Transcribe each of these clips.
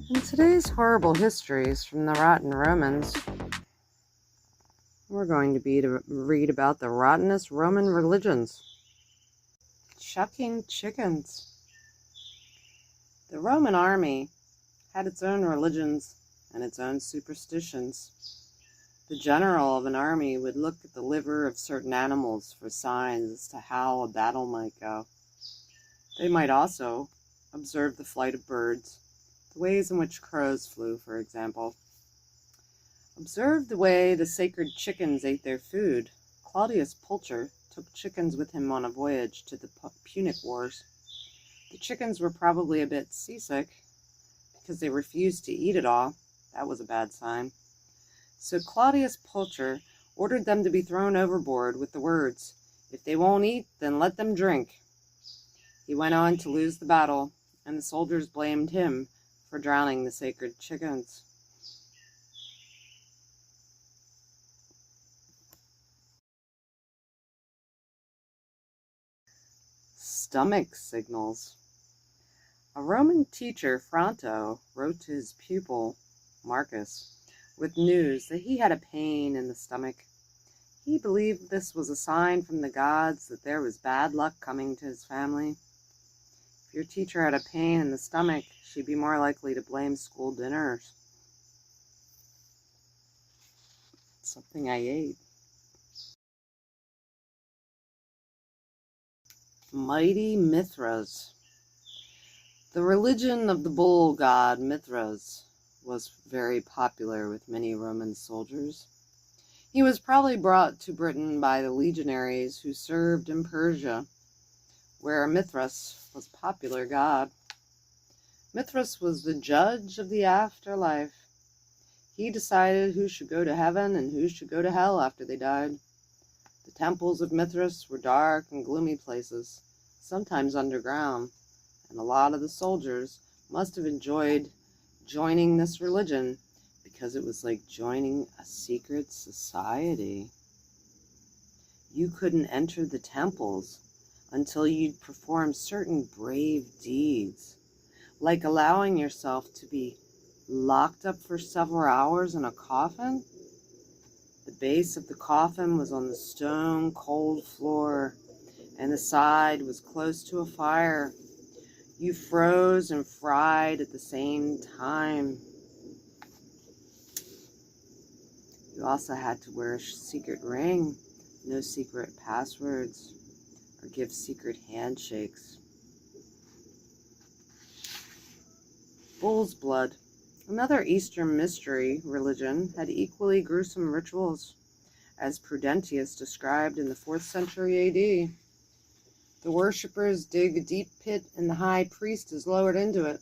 In today's horrible histories from the rotten Romans, we're going to read about the rottenest Roman religions. Shucking chickens. The Roman army had its own religions and its own superstitions. The general of an army would look at the liver of certain animals for signs as to how a battle might go. They might also observe the flight of birds, the ways in which crows flew, for example. Observe the way the sacred chickens ate their food. Claudius Pulcher took chickens with him on a voyage to the Punic Wars. The chickens were probably a bit seasick because they refused to eat it all. That was a bad sign. So Claudius Pulcher ordered them to be thrown overboard with the words, "If they won't eat, then let them drink." He went on to lose the battle, and the soldiers blamed him for drowning the sacred chickens. Stomach signals. A Roman teacher, Fronto, wrote to his pupil, Marcus, with news that he had a pain in the stomach. He believed this was a sign from the gods that there was bad luck coming to his family. If your teacher had a pain in the stomach, she'd be more likely to blame school dinners. Something I ate. Mighty Mithras. The religion of the bull god Mithras was very popular with many Roman soldiers. He was probably brought to Britain by the legionaries who served in Persia, where Mithras was a popular god. Mithras was the judge of the afterlife. He decided who should go to heaven and who should go to hell after they died. The temples of Mithras were dark and gloomy places, sometimes underground, and a lot of the soldiers must have enjoyed joining this religion because it was like joining a secret society. You couldn't enter the temples until you'd perform certain brave deeds, like allowing yourself to be locked up for several hours in a coffin. The base of the coffin was on the stone cold floor, and the side was close to a fire. You froze and fried at the same time. You also had to wear a secret ring, no secret passwords, or give secret handshakes. Bull's blood. Another Eastern mystery religion had equally gruesome rituals, as Prudentius described in the 4th century AD. The worshippers dig a deep pit and the high priest is lowered into it.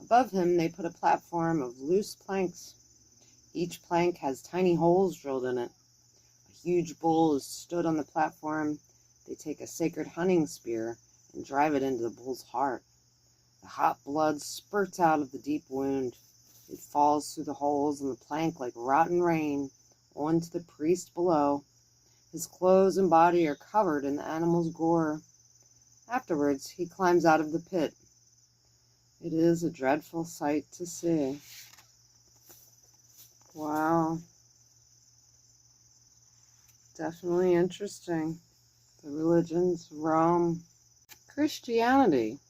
Above him they put a platform of loose planks. Each plank has tiny holes drilled in it. A huge bull is stood on the platform. They take a sacred hunting spear and drive it into the bull's heart. The hot blood spurts out of the deep wound. It falls through the holes in the plank like rotten rain onto the priest below. His clothes and body are covered in the animal's gore. Afterwards, he climbs out of the pit. It is a dreadful sight to see. Wow. Definitely interesting. The religions of Rome. Christianity.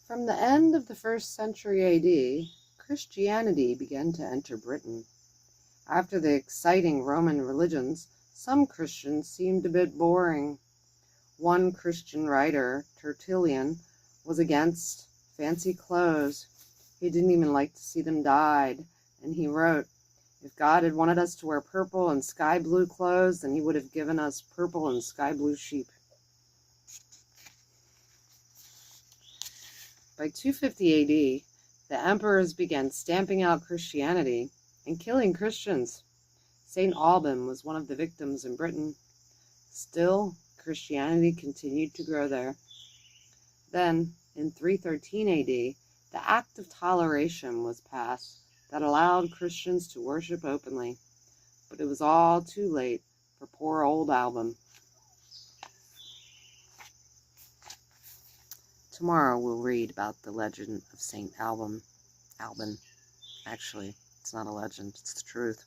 From the end of the 1st century AD, Christianity began to enter Britain. After the exciting Roman religions, some Christians seemed a bit boring. One Christian writer, Tertullian, was against fancy clothes. He didn't even like to see them dyed, and he wrote, "If God had wanted us to wear purple and sky blue clothes, then he would have given us purple and sky blue sheep." By 250 AD, the emperors began stamping out Christianity and killing Christians. St. Alban was one of the victims in Britain. Still, Christianity continued to grow there. Then, in 313 AD, the Act of Toleration was passed that allowed Christians to worship openly. But it was all too late for poor old Alban. Tomorrow we'll read about the legend of St. Alban. Albin. Actually, it's not a legend, it's the truth.